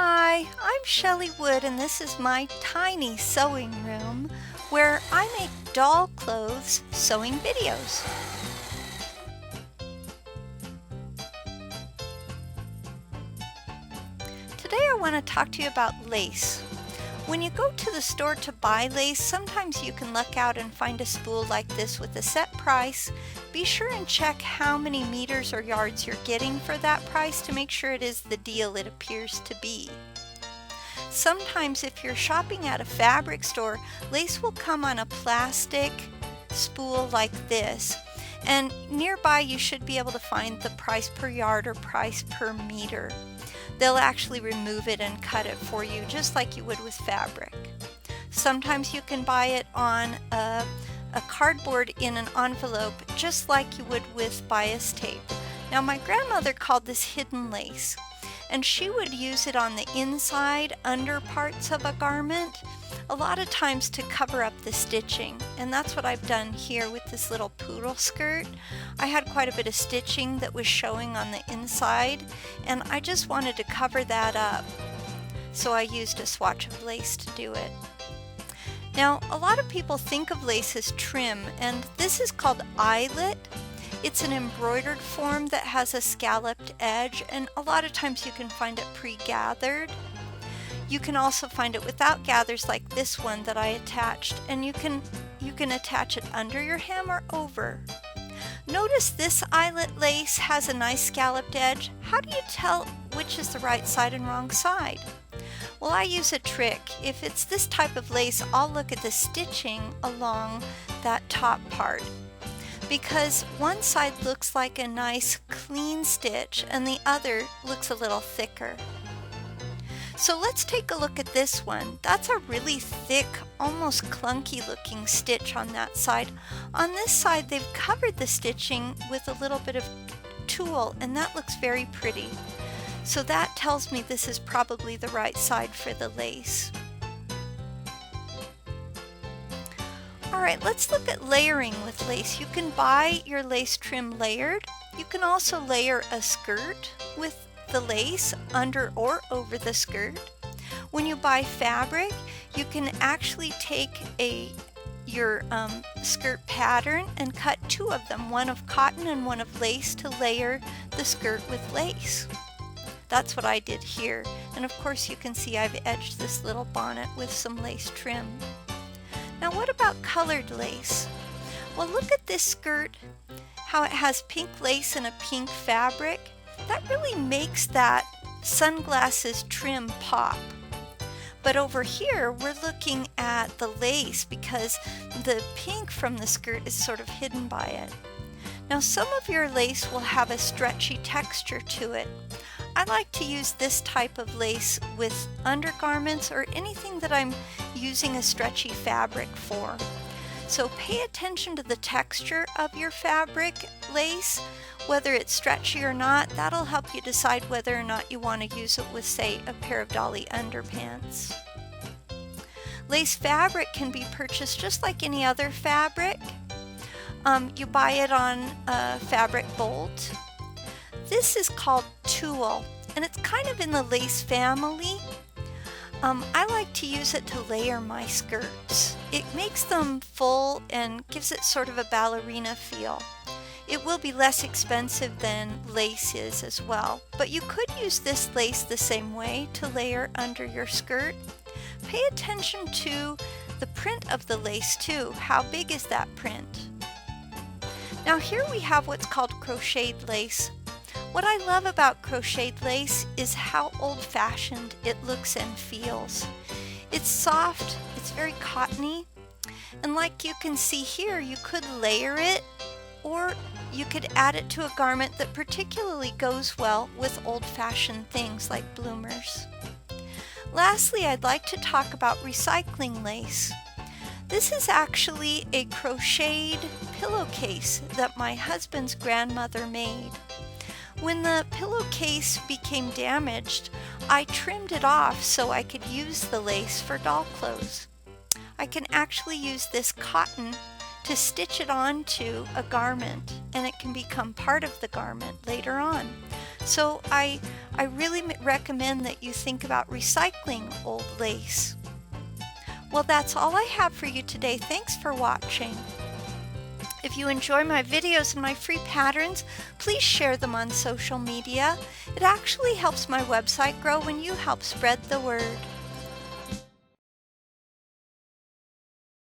Hi, I'm Shelley Wood and this is my tiny sewing room where I make doll clothes sewing videos. Today I want to talk to you about lace. When you go to the store to buy lace, sometimes you can luck out and find a spool like this with a set price. Be sure and check how many meters or yards you're getting for that price to make sure it is the deal it appears to be. Sometimes if you're shopping at a fabric store, lace will come on a plastic spool like this, and nearby you should be able to find the price per yard or price per meter. They'll actually remove it and cut it for you just like you would with fabric. Sometimes you can buy it on a cardboard in an envelope just like you would with bias tape. Now my grandmother called this hidden lace, and she would use it on the inside under parts of a garment, a lot of times to cover up the stitching, and that's what I've done here with this little poodle skirt. I had quite a bit of stitching that was showing on the inside, and I just wanted to cover that up, so I used a swatch of lace to do it. Now, a lot of people think of lace as trim, and this is called eyelid. It's an embroidered form that has a scalloped edge, and a lot of times you can find it pre-gathered. You can also find it without gathers like this one that I attached, and you can attach it under your hem or over. Notice this eyelet lace has a nice scalloped edge. How do you tell which is the right side and wrong side? Well, I use a trick. If it's this type of lace, I'll look at the stitching along that top part, because one side looks like a nice clean stitch and the other looks a little thicker. So let's take a look at this one. That's a really thick, almost clunky looking stitch on that side. On this side they've covered the stitching with a little bit of tulle, and that looks very pretty. So that tells me this is probably the right side for the lace. Alright, let's look at layering with lace. You can buy your lace trim layered. You can also layer a skirt with the lace under or over the skirt. When you buy fabric, you can actually take your skirt pattern and cut two of them, one of cotton and one of lace, to layer the skirt with lace. That's what I did here, and of course you can see I've edged this little bonnet with some lace trim. Now what about colored lace? Well, look at this skirt, how it has pink lace and a pink fabric. That really makes that sunglasses trim pop. But over here we're looking at the lace because the pink from the skirt is sort of hidden by it. Now some of your lace will have a stretchy texture to it. I like to use this type of lace with undergarments or anything that I'm using a stretchy fabric for. So pay attention to the texture of your fabric lace, whether it's stretchy or not. That'll help you decide whether or not you want to use it with, say, a pair of dolly underpants. Lace fabric can be purchased just like any other fabric. You buy it on a fabric bolt. This is called tulle, and it's kind of in the lace family. I like to use it to layer my skirts. It makes them full and gives it sort of a ballerina feel. It will be less expensive than lace is as well, but you could use this lace the same way to layer under your skirt. Pay attention to the print of the lace too. How big is that print? Now here we have what's called crocheted lace. What I love about crocheted lace is how old-fashioned it looks and feels. It's soft, it's very cottony, and like you can see here, you could layer it, or you could add it to a garment that particularly goes well with old-fashioned things like bloomers. Lastly, I'd like to talk about recycling lace. This is actually a crocheted pillowcase that my husband's grandmother made. When the pillowcase became damaged, I trimmed it off so I could use the lace for doll clothes. I can actually use this cotton to stitch it onto a garment, and it can become part of the garment later on. So I really recommend that you think about recycling old lace. Well, that's all I have for you today. Thanks for watching. If you enjoy my videos and my free patterns, please share them on social media. It actually helps my website grow when you help spread the word.